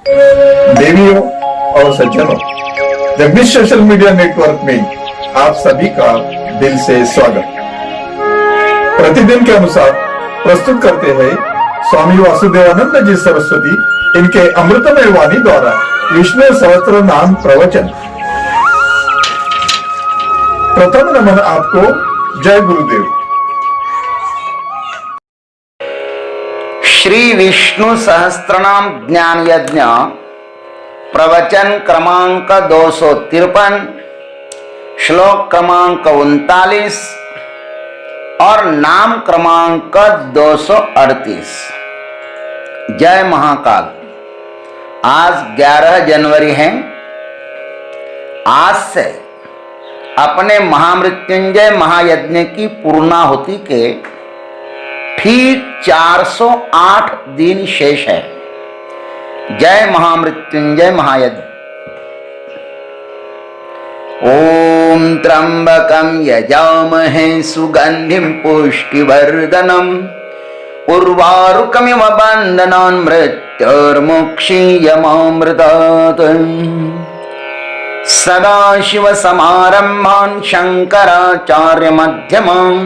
देवियों और सज्जनों, जगदीश सोशल मीडिया नेटवर्क में आप सभी का दिल से स्वागत। प्रतिदिन के अनुसार प्रस्तुत करते हैं स्वामी वासुदेवानंद जी सरस्वती इनके अमृतमय वाणी द्वारा विष्णु सहस्त्र नाम प्रवचन। प्रथम नमन आपको। जय गुरुदेव। श्री विष्णु सहस्त्रनाम ज्ञान यज्ञ प्रवचन क्रमांक 253, श्लोक क्रमांक 39 और नाम क्रमांक 238। जय महाकाल। आज 11 जनवरी है। आज से अपने महामृत्युंजय महायज्ञ की पूर्णाहुति के ठीक 408 दिन शेष है। जय महामृत्युंजय महायज्ञ। ओम त्र्यंबकं यजामहे सुगंधिं पुष्टिवर्धनम् उर्वारुकमिव बन्धनान् मृत्युर्मुक्षीयमामृतात्। सदाशिवसमारम्भान् शङ्कराचार्यमध्यमाम्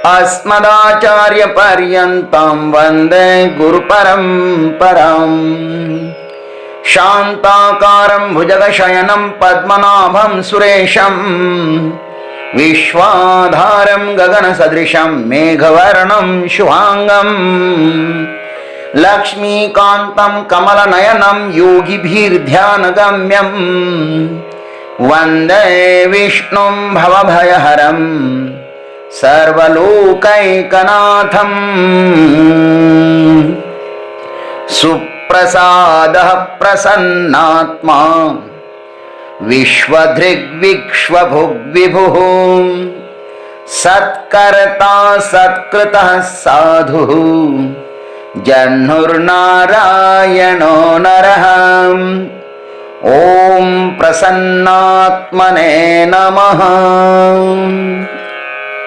अस्मदाचार्यपर्यन्तां वन्दे गुरुपरम्पराम्। शान्ताकारं भुजगशयनं पद्मनाभं सुरेशं विश्वाधारं गगनसदृशं मेघवर्णं शुभांगं लक्ष्मीकान्तं कमलनयनं योगिभिर्ध्यानगम्यं वन्दे विष्णुं भवभयहरं सर्वलोकैकनाथम्। सुप्रसादः प्रसन्नात्मा विश्वधृग्विश्वभुग्विभुः सत्कर्ता सत्कृतः साधुः जह्नुर्नारायणो नरः। ओम प्रसन्नात्मने नमः।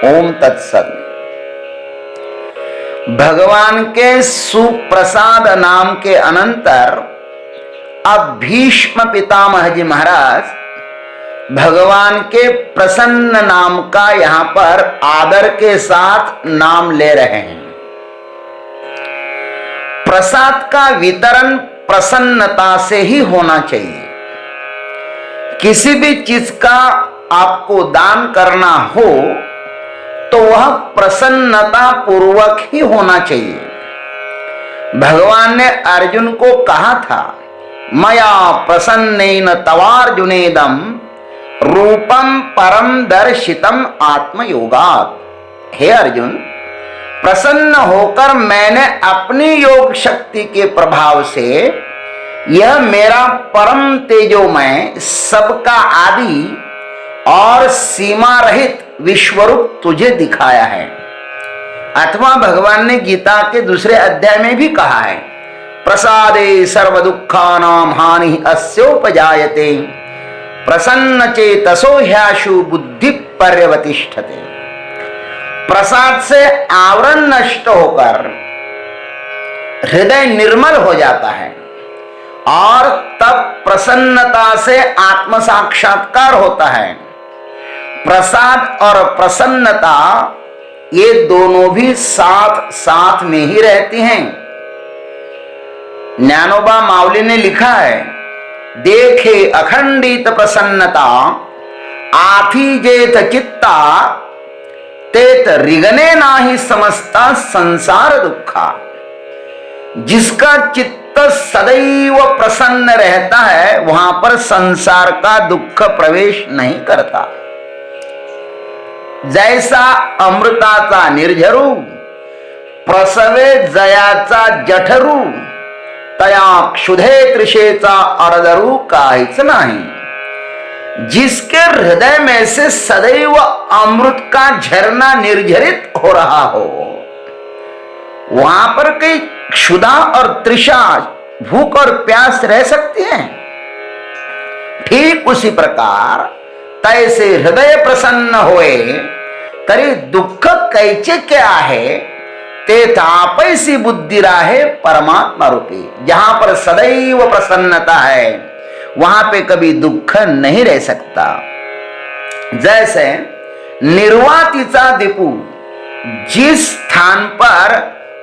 ओम तत्सत। भगवान के सुप्रसाद नाम के अनंतर अब भीष्म पितामह जी महाराज भगवान के प्रसन्न नाम का यहां पर आदर के साथ नाम ले रहे हैं। प्रसाद का वितरण प्रसन्नता से ही होना चाहिए। किसी भी चीज का आपको दान करना हो तो वह प्रसन्नता पूर्वक ही होना चाहिए। भगवान ने अर्जुन को कहा था, मया प्रसन्नेन तवार्जुनेदम रूपम परम दर्शितम आत्मयोगात्। हे अर्जुन, प्रसन्न होकर मैंने अपनी योग शक्ति के प्रभाव से यह मेरा परम तेजोमय सबका आदि और सीमा रहित विश्वरूप तुझे दिखाया है। अथवा भगवान ने गीता के दूसरे अध्याय में भी कहा है, प्रसादे सर्व दुखानां हानि अस्योपजायते प्रसन्न चेतसो ह्याशु बुद्धि पर्यवतिष्ठते। प्रसाद से आवरण नष्ट होकर हृदय निर्मल हो जाता है और तब प्रसन्नता से आत्म साक्षात्कार होता है। प्रसाद और प्रसन्नता ये दोनों भी साथ साथ में ही रहती हैं। ज्ञानोबा मावली ने लिखा है, देखे अखंडित प्रसन्नता आथी जेत चित्ता तेत रिगने नाही समस्ता संसार दुखा। जिसका चित्त सदैव प्रसन्न रहता है वहां पर संसार का दुख प्रवेश नहीं करता। जैसा अमृताचा निर्झरू प्रसवे जयाचा जठरू तया क्षुधे तृषेचा अर्धरू काहीच नाही। जिसके हृदय में से सदैव अमृत का झरना निर्झरित हो रहा हो वहां पर कई क्षुधा और तृषा, भूख और प्यास रह सकती है। ठीक उसी प्रकार तैसे हृदय प्रसन्न होए तरी दुःख कैचे क्या आहे ते तापैसी बुद्धि राहे परमात्मा रूपी। जहां पर सदैव प्रसन्नता है वहां पे कभी दुख नहीं रह सकता। जैसे निर्वातीचा दीपू, जिस स्थान पर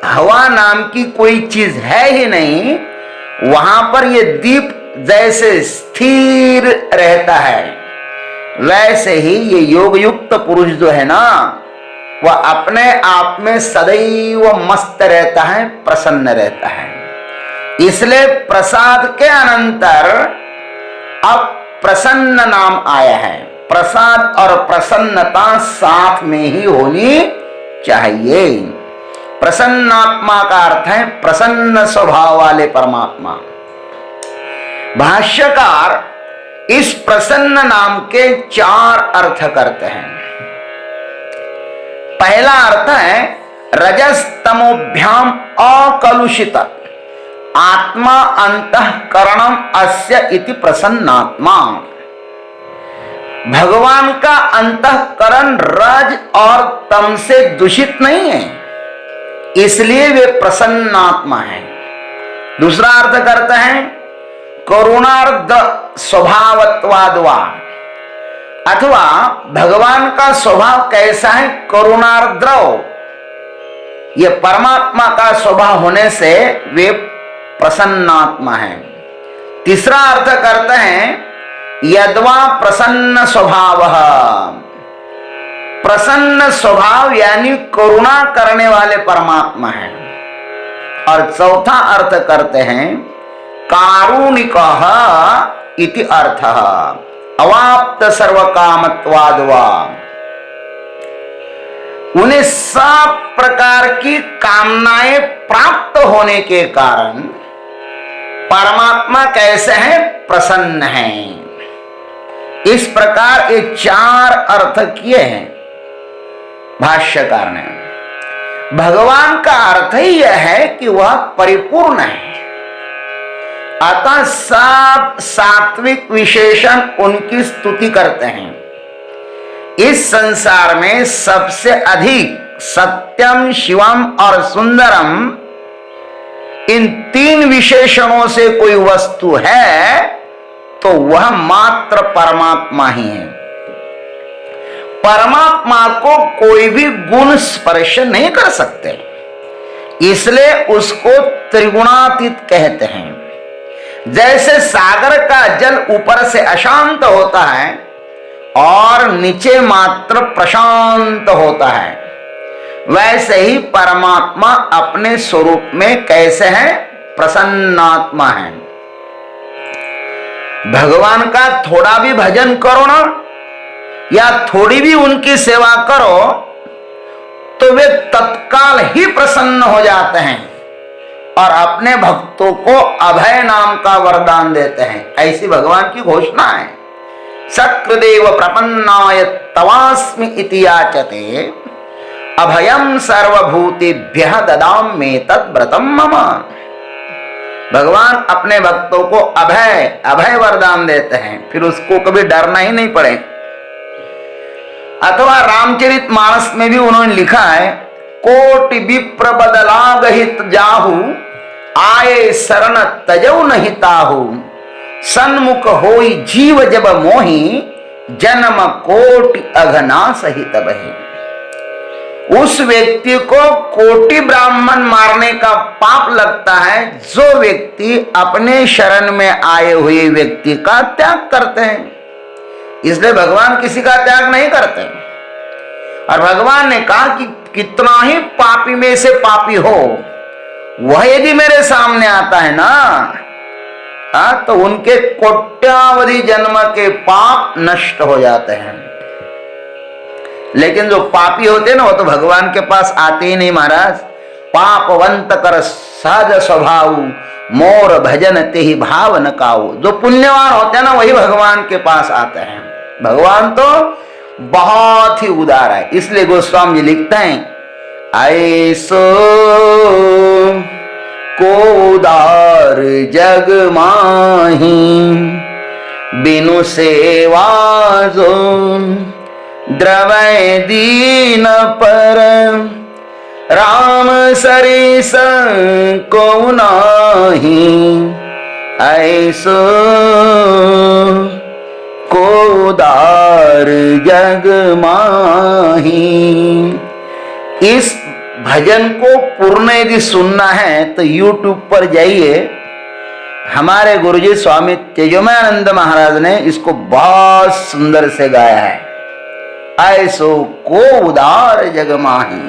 हवा नाम की कोई चीज है ही नहीं, वहां पर ये दीप जैसे स्थिर रहता है, वैसे ही ये योग युक्त पुरुष जो है ना, वह अपने आप में सदैव मस्त रहता है, प्रसन्न रहता है। इसलिए प्रसाद के अनंतर अब प्रसन्न नाम आया है। प्रसाद और प्रसन्नता साथ में ही होनी चाहिए। प्रसन्नात्मा का अर्थ है प्रसन्न स्वभाव वाले परमात्मा। भाष्यकार इस प्रसन्न नाम के 4 अर्थ करते हैं। पहला अर्थ है रजस्तमोभ्याम अकलुषित आत्मा अंतःकरणम अस्य इति प्रसन्नात्मा। भगवान का अंतःकरण रज और तम से दूषित नहीं है, इसलिए वे प्रसन्नात्मा है। दूसरा अर्थ करते हैं करुणार्ध स्वभावत्वाद्वा, अथवा भगवान का स्वभाव कैसा है, करुणार्द्रव। ये परमात्मा का स्वभाव होने से वे प्रसन्नात्मा है। तीसरा अर्थ करते हैं यद्वा प्रसन्न स्वभाव, प्रसन्न स्वभाव यानी करुणा करने वाले परमात्मा है। और चौथा अर्थ करते हैं कारुणिकः इति अर्थः अवाप्त सर्व कामत्वाद्वा। उन्हें सब प्रकार की कामनाएं प्राप्त होने के कारण परमात्मा कैसे हैं, प्रसन्न हैं। इस प्रकार ये 4 अर्थ किए हैं भाष्यकार ने। भगवान का अर्थ ही यह है कि वह परिपूर्ण है, अतः सब सात्विक विशेषण उनकी स्तुति करते हैं। इस संसार में सबसे अधिक सत्यम, शिवम और सुंदरम, इन 3 विशेषणों से कोई वस्तु है तो वह मात्र परमात्मा ही है। परमात्मा को कोई भी गुण स्पर्श नहीं कर सकते, इसलिए उसको त्रिगुणातीत कहते हैं। जैसे सागर का जल ऊपर से अशांत होता है और नीचे मात्र प्रशांत होता है, वैसे ही परमात्मा अपने स्वरूप में कैसे है, प्रसन्नात्मा है। भगवान का थोड़ा भी भजन करो ना, या थोड़ी भी उनकी सेवा करो, तो वे तत्काल ही प्रसन्न हो जाते हैं और अपने भक्तों को अभय नाम का वरदान देते हैं। ऐसी भगवान की घोषणा है। सकृदेव प्रपन्नाय तवास्मि इति याचते अभयम सर्वभूतेभ्यः ददामि तद्व्रतम मम। भगवान अपने भक्तों को अभय अभय वरदान देते हैं, फिर उसको कभी डरना ही नहीं पड़े। अथवा रामचरितमानस में भी उन्होंने लिखा है, कोटि विप्र बदलागहित जाहु आए शरण तजौ नहीं ताहु सन्मुख होई जीव जब मोहि जन्म कोटि अघना सहित बही। उस व्यक्ति को कोटि ब्राह्मण मारने का पाप लगता है जो व्यक्ति अपने शरण में आए हुए व्यक्ति का त्याग करते हैं। इसलिए भगवान किसी का त्याग नहीं करते। और भगवान ने कहा कि कितना ही पापी में से पापी हो, वह यदि मेरे सामने आता है ना, तो उनके कोट्यावधि जन्म के पाप नष्ट हो जाते हैं। लेकिन जो पापी होते ना, वो तो भगवान के पास आते ही नहीं महाराज। पापवंत कर सहज स्वभाव मोर भजन ते ही भाव न काऊ। जो पुण्यवान होते हैं ना, वही भगवान के पास आते हैं। भगवान तो बहुत ही उदार है। इसलिए गोस्वामी जी लिखते हैं, ऐसो को उदार जग माही बिनु सेवा जो द्रवय दीन पर राम सरिस को नाही, ऐसो को उदार जग माही। इस भजन को पूर्ण यदि सुनना है तो YouTube पर जाइए, हमारे गुरुजी स्वामी तेजोमयानंद महाराज ने इसको बहुत सुंदर से गाया है। ऐसो को उदार जग माही।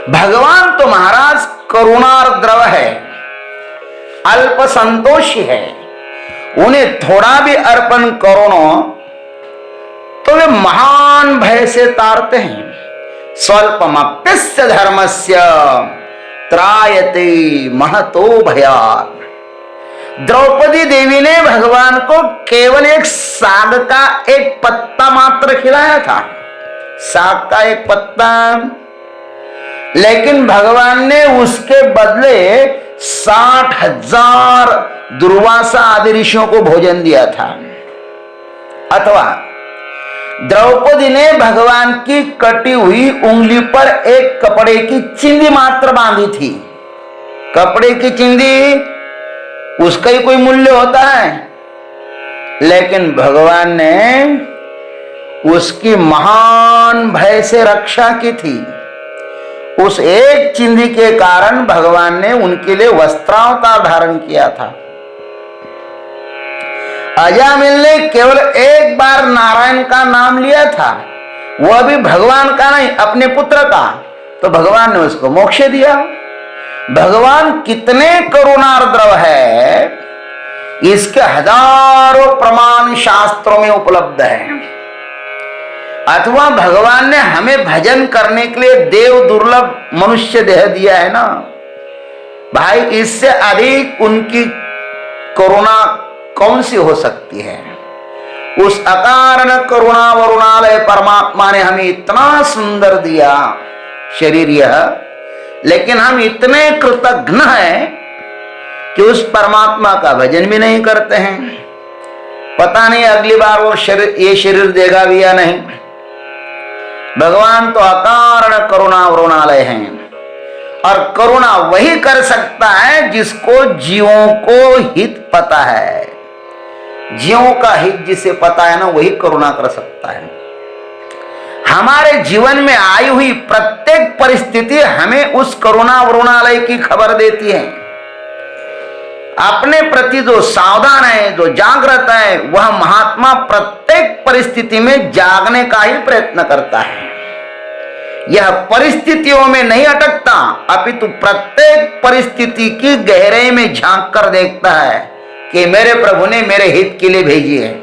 भगवान तो महाराज करुणार्द्रव है, अल्प संतोषी है। उन्हें थोड़ा भी अर्पण करो न तो वे महान भय से तारते हैं। स्वल्पमप्यस्य धर्मस्य त्रायते महतो भयात्। द्रौपदी देवी ने भगवान को केवल एक साग का एक पत्ता मात्र खिलाया था, साग का एक पत्ता, लेकिन भगवान ने उसके बदले 60,000 दुर्वासा आदि ऋषियों को भोजन दिया था। अथवा द्रौपदी ने भगवान की कटी हुई उंगली पर एक कपड़े की चिंदी मात्र बांधी थी। कपड़े की चिंदी, उसका ही कोई मूल्य होता है, लेकिन भगवान ने उसकी महान भय से रक्षा की थी। उस एक चिंदी के कारण भगवान ने उनके लिए वस्त्रावतार धारण किया था। अजामिल ने केवल एक बार नारायण का नाम लिया था, वह भी भगवान का नहीं, अपने पुत्र का, तो भगवान ने उसको मोक्ष दिया। भगवान कितने करुणार्द्र है, इसके हजारों प्रमाण शास्त्रों में उपलब्ध है। अथवा भगवान ने हमें भजन करने के लिए देव दुर्लभ मनुष्य देह दिया है ना भाई, इससे अधिक उनकी करुणा कौन सी हो सकती है। उस अकारण करुणा वरुणालय परमात्मा ने हमें इतना सुंदर दिया शरीर यह, लेकिन हम इतने कृतज्ञ हैं कि उस परमात्मा का भजन भी नहीं करते हैं। पता नहीं अगली बार वो ये शरीर देगा भी या नहीं। भगवान तो अकारण करुणा वरुणालय हैं, और करुणा वही कर सकता है जिसको जीवों को हित पता है। जीवों का हित जिसे पता है ना, वही करुणा कर सकता है। हमारे जीवन में आई हुई प्रत्येक परिस्थिति हमें उस करुणा वरुणालय की खबर देती है। अपने प्रति जो सावधान है, जो जागृत है, वह महात्मा प्रत्येक परिस्थिति में जागने का ही प्रयत्न करता है। यह परिस्थितियों में नहीं अटकता, अपितु प्रत्येक परिस्थिति की गहराई में झांक कर देखता है कि मेरे प्रभु ने मेरे हित के लिए भेजी है।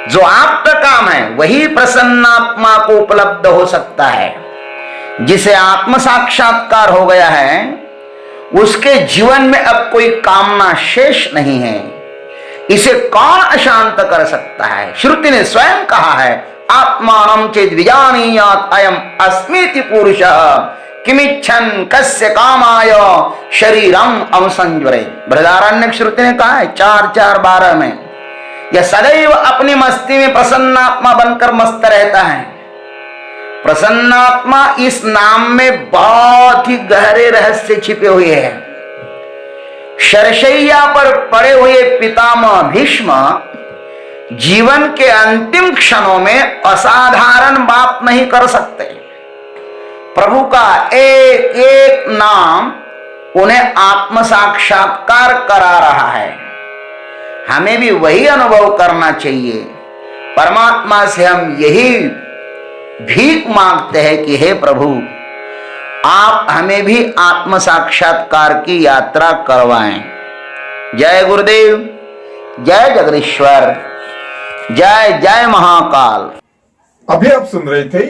जो आपका काम है वही प्रसन्नात्मा को उपलब्ध हो सकता है। जिसे आत्म साक्षात्कार हो गया है, उसके जीवन में अब कोई कामना शेष नहीं है। इसे कौन अशांत कर सकता है। श्रुति ने स्वयं कहा है, आत्मानं चेद विजानीयात् अयम अस्मीति पुरुषः किमिच्छन् कस्य कामाय शरीरं अवसंज्वरेत्। बृहदारण्यक श्रुति ने कहा है 4:4-12 में, यह सदैव अपनी मस्ती में प्रसन्नात्मा बनकर मस्त रहता है। प्रसन्नात्मा इस नाम में बहुत ही गहरे रहस्य छिपे हुए हैं। शरशैया पर पड़े हुए पितामह भीष्म जीवन के अंतिम क्षणों में असाधारण बात नहीं कर सकते। प्रभु का एक एक नाम उन्हें आत्म साक्षात्कार करा रहा है। हमें भी वही अनुभव करना चाहिए। परमात्मा से हम यही भीख मांगते हैं कि हे प्रभु, आप हमें भी आत्म साक्षात्कार की यात्रा करवाएं। जय गुरुदेव, जय जगदीश्वर, जय जय महाकाल। अभी आप सुन रहे थे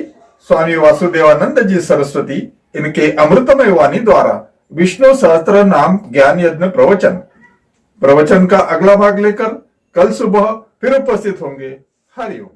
स्वामी वासुदेवानंद जी सरस्वती इनके अमृतमय वाणी द्वारा विष्णु सहस्त्र नाम ज्ञान यज्ञ प्रवचन का अगला भाग लेकर कल सुबह फिर उपस्थित होंगे। हरिओम।